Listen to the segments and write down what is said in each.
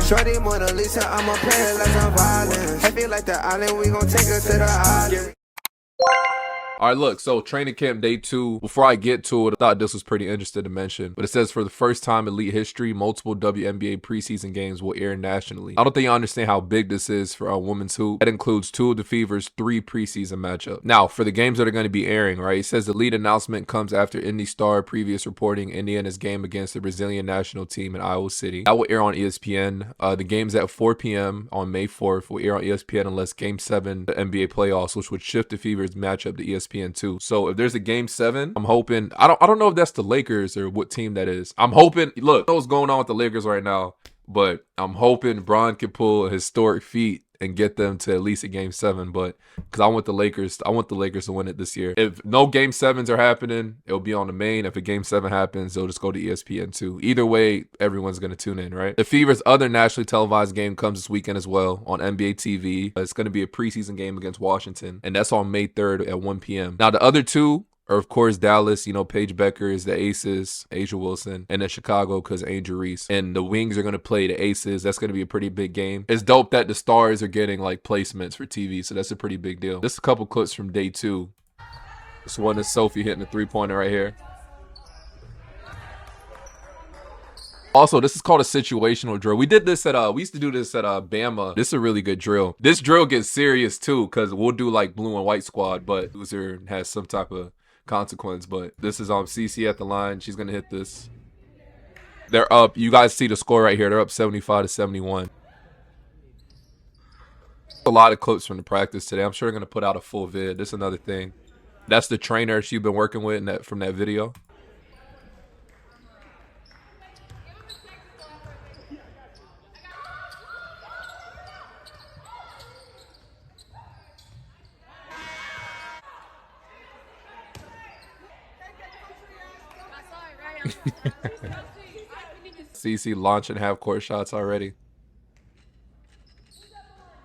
Shorty Mona Lisa, I'ma play her like I'm violent. I feel like the island, we gon' take her to the island. All right, look, so training camp day 2. Before I get to it, I thought this was pretty interesting to mention. But it says for the first time in elite history, multiple WNBA preseason games will air nationally. I don't think you understand how big this is for a women's hoop. That includes 2 of the Fever's 3 preseason matchups. Now, for the games that are going to be airing, right, it says the lead announcement comes after Indy Star previous reporting Indiana's game against the Brazilian national team in Iowa City. That will air on ESPN. The games at 4 p.m. on May 4th will air on ESPN unless Game 7, the NBA playoffs, which would shift the Fever's matchup to ESPN. Too. So if there's a Game 7, I'm hoping, I don't know if that's the Lakers or what team that is. I'm hoping, look, I know what's going on with the Lakers right now, but I'm hoping Bron can pull a historic feat and get them to at least a Game 7. But because I want the Lakers to win it this year. If no Game 7s are happening, it'll be on the main. If a Game 7 happens, it'll just go to ESPN too. Either way, everyone's going to tune in, right? The Fever's other nationally televised game comes this weekend as well on NBA TV. It's going to be a preseason game against Washington, and that's on May 3rd at 1 p.m. Now, the other 2 are, of course, Dallas, Paige Becker is the Aces, Asia Wilson, and then Chicago because Angel Reese. And the Wings are going to play the Aces. That's going to be a pretty big game. It's dope that the Stars are getting, placements for TV, so that's a pretty big deal. Just a couple clips from day 2. This one is Sophie hitting a 3-pointer right here. Also, this is called a situational drill. We did this we used to do this at Bama. This is a really good drill. This drill gets serious too, because we'll do blue and white squad, but loser has some type of consequence. But this is CC at the line. She's gonna hit this. They're up. You guys see the score right here. They're up 75-71. A lot of clips from the practice today. I'm sure they're gonna put out a full vid. This is another thing. That's the trainer she's been working with from that video. CC launching half-court shots already.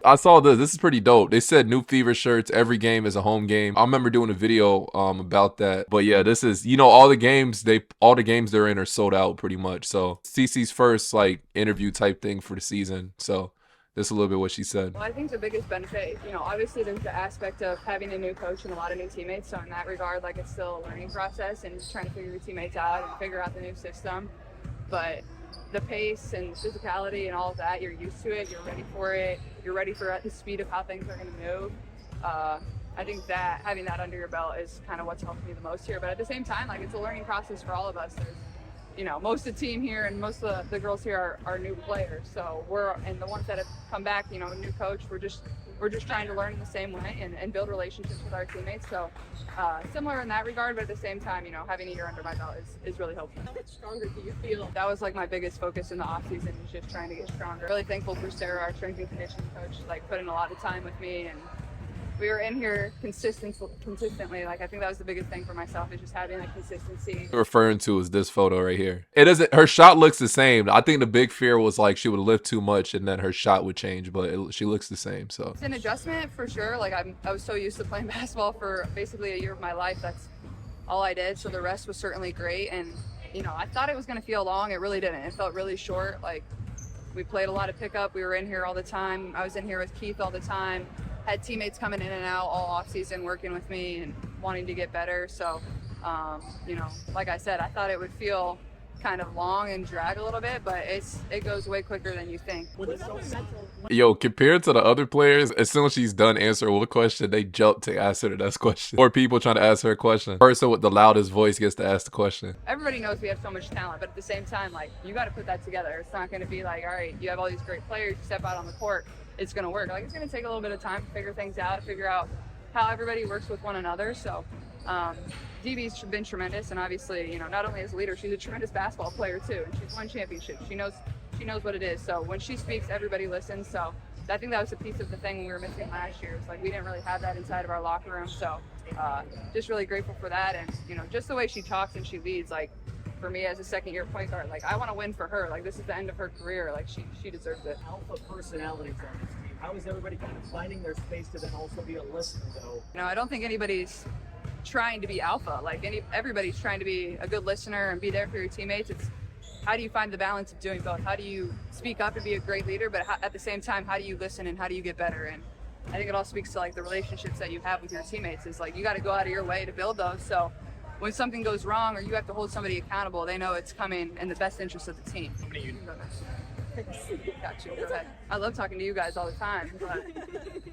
I saw this. This is pretty dope. They said new Fever shirts. Every game is a home game. I remember doing a video about that. But yeah, this is all the games they're in are sold out pretty much. So CC's first interview type thing for the season. So this is a little bit what she said. Well, I think the biggest benefit, obviously there's the aspect of having a new coach and a lot of new teammates. So in that regard, it's still a learning process and just trying to figure your teammates out and figure out the new system. But the pace and physicality and all of that, you're used to it, you're ready for it, you're ready for the speed of how things are going to move. I think that having that under your belt is kind of what's helped me the most here. But at the same time, it's a learning process for all of us. There's, most of the team here and most of the girls here are new players. So and the ones that have come back, a new coach, we're just trying to learn in the same way and build relationships with our teammates. So similar in that regard, but at the same time, having a year under my belt is really helpful. How much stronger do you feel? That was my biggest focus in the offseason, is just trying to get stronger. Really thankful for Sarah, our strength and conditioning coach, put in a lot of time with me, and we were in here consistently. I think that was the biggest thing for myself, is just having consistency. Referring to is this photo right here. It isn't, her shot looks the same. I think the big fear was she would lift too much and then her shot would change, but she looks the same. So it's an adjustment for sure. I was so used to playing basketball for basically a year of my life. That's all I did. So the rest was certainly great. And I thought it was going to feel long. It really didn't. It felt really short. We played a lot of pickup. We were in here all the time. I was in here with Keith all the time. Had teammates coming in and out all off season working with me and wanting to get better. So, like I said, I thought it would feel kind of long and drag a little bit, but it goes way quicker than you think. Yo, compared to the other players, as soon as she's done answering one question, they jump to ask her the next question. Or people trying to ask her a question. Person with the loudest voice gets to ask the question. Everybody knows we have so much talent, but at the same time, you got to put that together. It's not going to be all right, you have all these great players, you step out on the court, it's going to work. It's going to take a little bit of time to figure things out, figure out how everybody works with one another. So DB's been tremendous, and obviously, not only as a leader, she's a tremendous basketball player too, and she's won championships. She knows what it is. So when she speaks, everybody listens. So I think that was a piece of the thing we were missing last year. It's we didn't really have that inside of our locker room. So just really grateful for that, and just the way she talks and she leads. For me as a second-year point guard, I want to win for her. This is the end of her career. She deserves it. Alpha personalities on this team. How is everybody kind of finding their space to then also be a listener, though? I don't think anybody's trying to be alpha. Everybody's trying to be a good listener and be there for your teammates. how do you find the balance of doing both? How do you speak up and be a great leader, but at the same time, how do you listen and how do you get better? And I think it all speaks to like the relationships that you have with your teammates. Is like you got to go out of your way to build those. So when something goes wrong or you have to hold somebody accountable, they know it's coming in the best interest of the team. Got you. Go ahead. I love talking to you guys all the time, but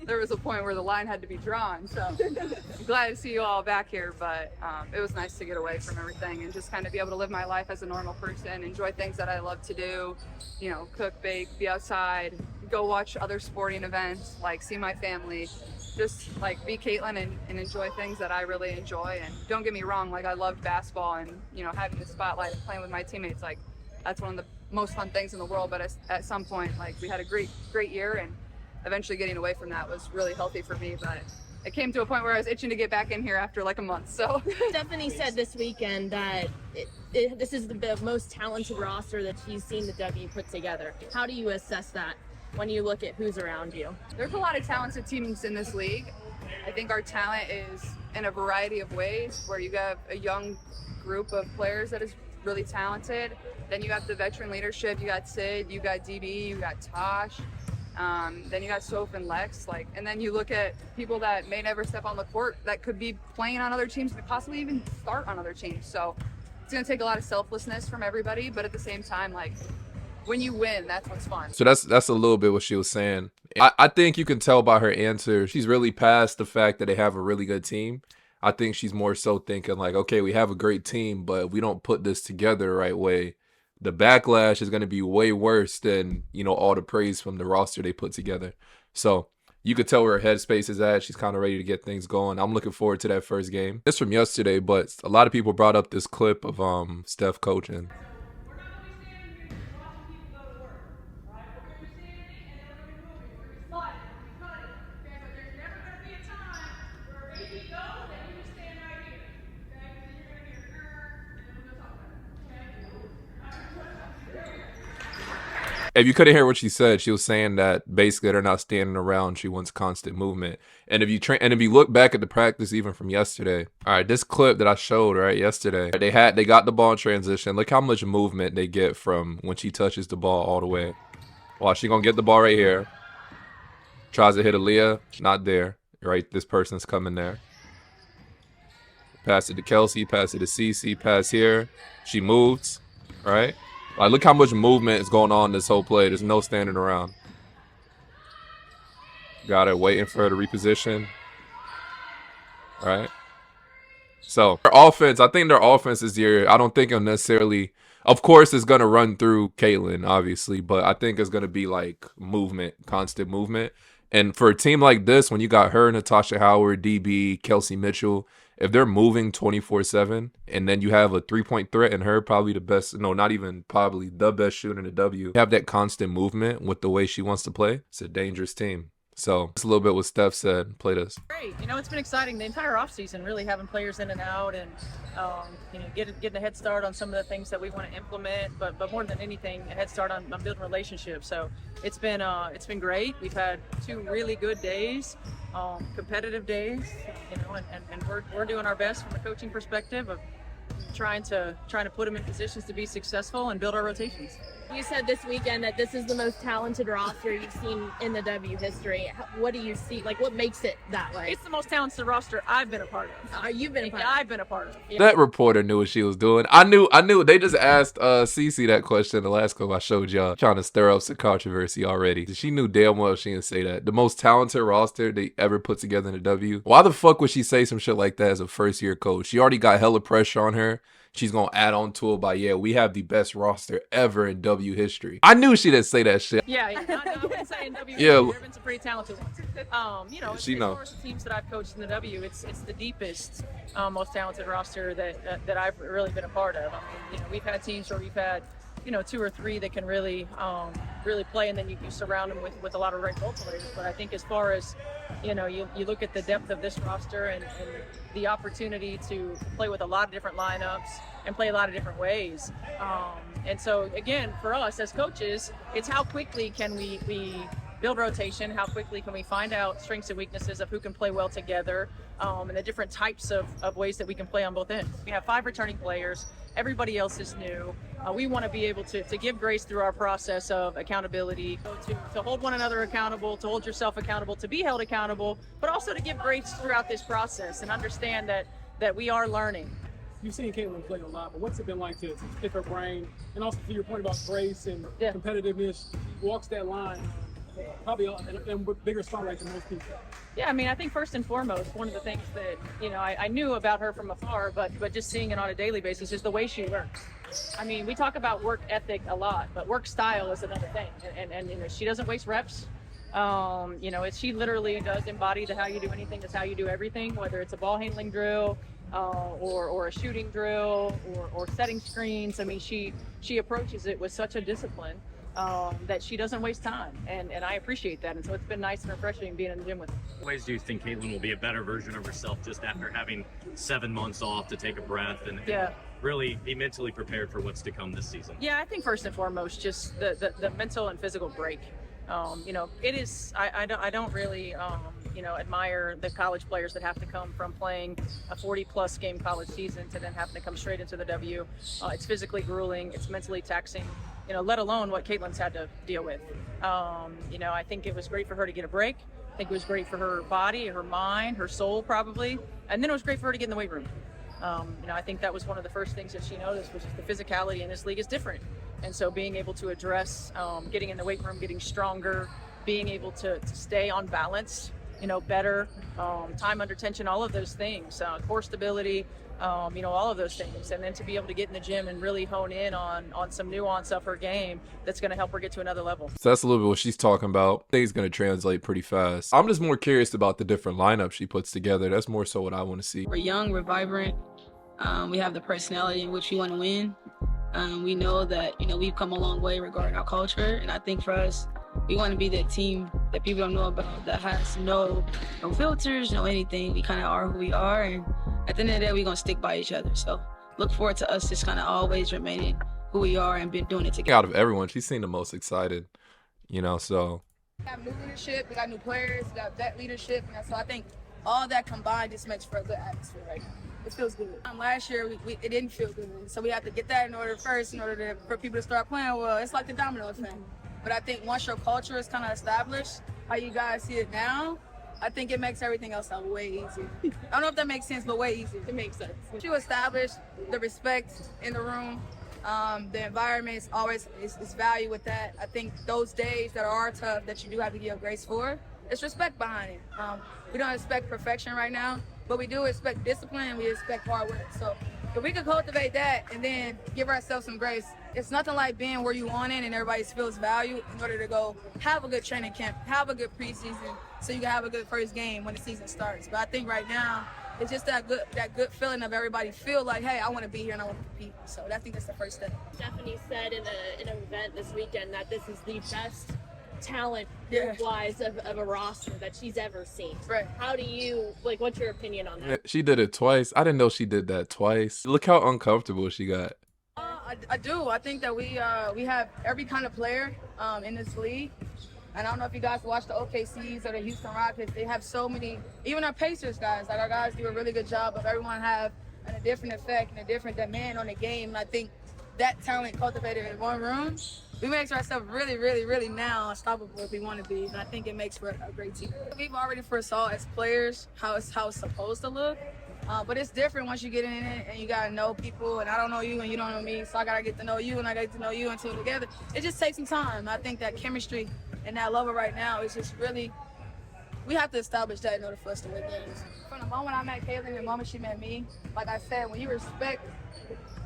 there was a point where the line had to be drawn. So I'm glad to see you all back here, but it was nice to get away from everything and just kind of be able to live my life as a normal person, enjoy things that I love to do, you know, cook, bake, be outside, go watch other sporting events, like see my family, just like be Caitlin and enjoy things that I really enjoy. And don't get me wrong, like I loved basketball and, you know, having the spotlight and playing with my teammates, like that's one of the most fun things in the world. But at some point, like we had a great year, and eventually getting away from that was really healthy for me. But it came to a point where I was itching to get back in here after like a month. So Stephanie said this weekend that this is the most talented roster that she's seen the W put together. How do you assess that when you look at who's around you? There's a lot of talented teams in this league. I think our talent is in a variety of ways, where you have a young group of players that is really talented. Then you have the veteran leadership. You got Sid, you got DB, you got Tosh. Then you got Soph and Lex. And then you look at people that may never step on the court that could be playing on other teams, could possibly even start on other teams. So it's going to take a lot of selflessness from everybody, but at the same time, like when you win, that's what's fun. So that's a little bit what she was saying. I think you can tell by her answer, she's really past the fact that they have a really good team. I think she's more so thinking like, okay, we have a great team, but we don't put this together the right way. The backlash is going to be way worse than, you know, all the praise from the roster they put together. So you could tell where her headspace is at. She's kind of ready to get things going. I'm looking forward to that first game. It's from yesterday, but a lot of people brought up this clip of Steph coaching. If you couldn't hear what she said, she was saying that basically they're not standing around. She wants constant movement. And if you look back at the practice even from yesterday, all right, this clip that I showed right yesterday, they got the ball in transition. Look how much movement they get from when she touches the ball all the way. Well, she gonna get the ball right here. Tries to hit Aaliyah, not there. Right, this person's coming there. Pass it to Kelsey, pass it to Cece, pass here. She moves, right? Like, look how much movement is going on this whole play. There's no standing around. Got it, waiting for her to reposition. All right. So, their offense, I think their offense this year, I don't think it'll necessarily, of course, it's going to run through Caitlin, obviously, but I think it's going to be like movement, constant movement. And for a team like this, when you got her, Natasha Howard, DB, Kelsey Mitchell, if they're moving 24/7 and then you have a three-point threat in her, probably the best, no, not even probably the best shooter in the W, you have that constant movement with the way she wants to play, it's a dangerous team. So it's a little bit what Steph said. Play this. Great. You know, it's been exciting the entire offseason, really having players in and out and, you know, getting a head start on some of the things that we want to implement, but more than anything, a head start on building relationships. So it's been great. We've had 2 really good days, competitive days, you know, and we're doing our best from a coaching perspective of trying to put them in positions to be successful and build our rotations. You said this weekend that this is the most talented roster you've seen in the W history. What do you see? Like, what makes it that way? It's the most talented roster I've been a part of. You've been a part of. I've been a part of. Yeah. That reporter knew what she was doing. I knew. They just asked Cece that question in the last clip I showed y'all, trying to stir up some controversy already. She knew damn well she didn't say that. The most talented roster they ever put together in the W. Why the fuck would she say some shit like that as a first-year coach? She already got hella pressure on her. She's going to add on to it by, yeah, we have the best roster ever in W history. I knew she didn't say that shit. Yeah. I wouldn't say in W. Yeah. There have been some pretty talented ones. You know, as far as the teams that I've coached in the W, it's the deepest, most talented roster that I've really been a part of. I mean, you know, we've had teams where we've had, you know, 2 or 3 that can really play, and then you surround them with a lot of great role players. But I think as far as, you know, you look at the depth of this roster and the opportunity to play with a lot of different lineups and play a lot of different ways. And so, again, for us as coaches, it's how quickly can we build rotation, how quickly can we find out strengths and weaknesses of who can play well together, and the different types of ways that we can play on both ends. We have 5 returning players. Everybody else is new. We want to be able to give grace through our process of accountability, to hold one another accountable, to hold yourself accountable, to be held accountable, but also to give grace throughout this process and understand that we are learning. You've seen Caitlin play a lot, but what's it been like to pick her brain? And also to your point about grace and competitiveness, she walks that line probably in a bigger spotlight than most people. Yeah, I mean, I think first and foremost, one of the things that, I knew about her from afar, but just seeing it on a daily basis is the way she works. I mean, we talk about work ethic a lot, but work style is another thing. And she doesn't waste reps. She literally does embody the how you do anything is how you do everything, whether it's a ball handling drill, or a shooting drill, or setting screens. I mean, she approaches it with such a discipline that she doesn't waste time, and I appreciate that. And so it's been nice and refreshing being in the gym with her. What ways do you think Caitlin will be a better version of herself just after having 7 months off to take a breath and really be mentally prepared for what's to come this season? Yeah, I think first and foremost, just the mental and physical break. It is. I don't really admire the college players that have to come from playing a 40-plus game college season to then having to come straight into the W. It's physically grueling. It's mentally taxing. Let alone what Caitlin's had to deal with. I think it was great for her to get a break. I think it was great for her body, her mind, her soul probably. And then it was great for her to get in the weight room. I think that was one of the first things that she noticed was just the physicality in this league is different. And so being able to address getting in the weight room, getting stronger, being able to stay on balance, better, time under tension, all of those things, core stability, all of those things. And then to be able to get in the gym and really hone in on some nuance of her game that's going to help her get to another level. So that's a little bit what she's talking about. I think it's going to translate pretty fast. I'm just more curious about the different lineups she puts together. That's more so what I want to see. We're young, we're vibrant. We have the personality in which we want to win. We know that, we've come a long way regarding our culture. And I think for us, we want to be that team that people don't know about, that has no filters, no anything. We kind of are who we are. And at the end of the day, we're going to stick by each other. So look forward to us just kind of always remaining who we are and been doing it together. Out of everyone, she seemed the most excited, so. We got new leadership, we got new players, we got vet leadership. And so I think all that combined just makes for a good atmosphere right now. It feels good. Last year, it didn't feel good. So we have to get that in order for people to start playing well. It's like the domino effect. But I think once your culture is kind of established, how you guys see it now, I think it makes everything else way easier. I don't know if that makes sense, but way easier. It makes sense. You establish the respect in the room. The environment is always is value with that. I think those days that are tough that you do have to give grace for, it's respect behind it. We don't expect perfection right now, but we do expect discipline and we expect hard work. So if we could cultivate that and then give ourselves some grace, it's nothing like being where you want it and everybody feels value in order to go have a good training camp, have a good preseason, so you can have a good first game when the season starts. But I think right now, it's just that good feeling of everybody feel like, hey, I want to be here and I want to compete. So I think that's the first step. Stephanie said in an event this weekend that this is the best talent wise of a roster that she's ever seen. Right. How do you, what's your opinion on that? She did it twice. I didn't know she did that twice. Look how uncomfortable she got. I do. I think that we have every kind of player in this league. And I don't know if you guys watch the OKCs or the Houston Rockets. They have so many, even our Pacers guys, our guys do a really good job of everyone have a different effect and a different demand on the game. And I think that talent cultivated in one room, we make ourselves really, really, really now unstoppable if we want to be. And I think it makes for a great team. We've already foresaw as players how it's supposed to look. But it's different once you get in it and you got to know people, and I don't know you and you don't know me, so I got to get to know you and I get to know you until together. It just takes some time. I think that chemistry and that level right now is just really, we have to establish that in order for us to win games. From the moment I met Caitlin and the moment she met me, like I said, when you respect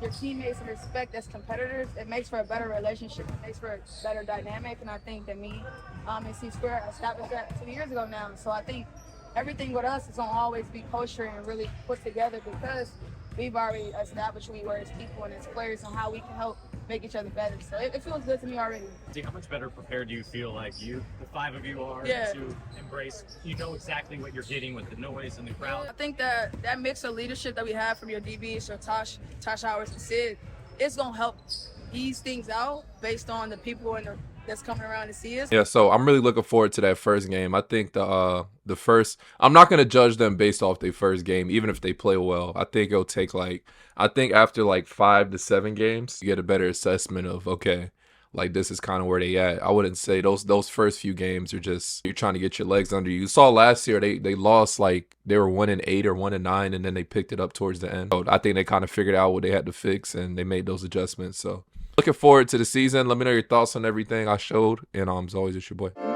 your teammates and respect as competitors, it makes for a better relationship. It makes for a better dynamic, and I think that me and C Square established that 2 years ago now. So I think everything with us is going to always be kosher and really put together because we've already established who we were as people and as players and how we can help make each other better. So it feels good to me already. How much better prepared do you feel like the 5 of you are to embrace, exactly what you're getting with the noise and the crowd? I think that mix of leadership that we have from your DBs, so Tosh Howard and Sid, it's going to help ease things out based on the people and that's coming around to see us. Yeah, so I'm really looking forward to that first game. I think the first, I'm not gonna judge them based off their first game, even if they play well. I think it'll take I think after like 5 to 7 games, you get a better assessment of, okay, like this is kind of where they at. I wouldn't say those first few games are just you're trying to get your legs under you. You saw last year they lost, like they were 1-8 or 1-9, and then they picked it up towards the end. So I think they kind of figured out what they had to fix and they made those adjustments. So looking forward to the season. Let me know your thoughts on everything I showed, and as always, it's your boy.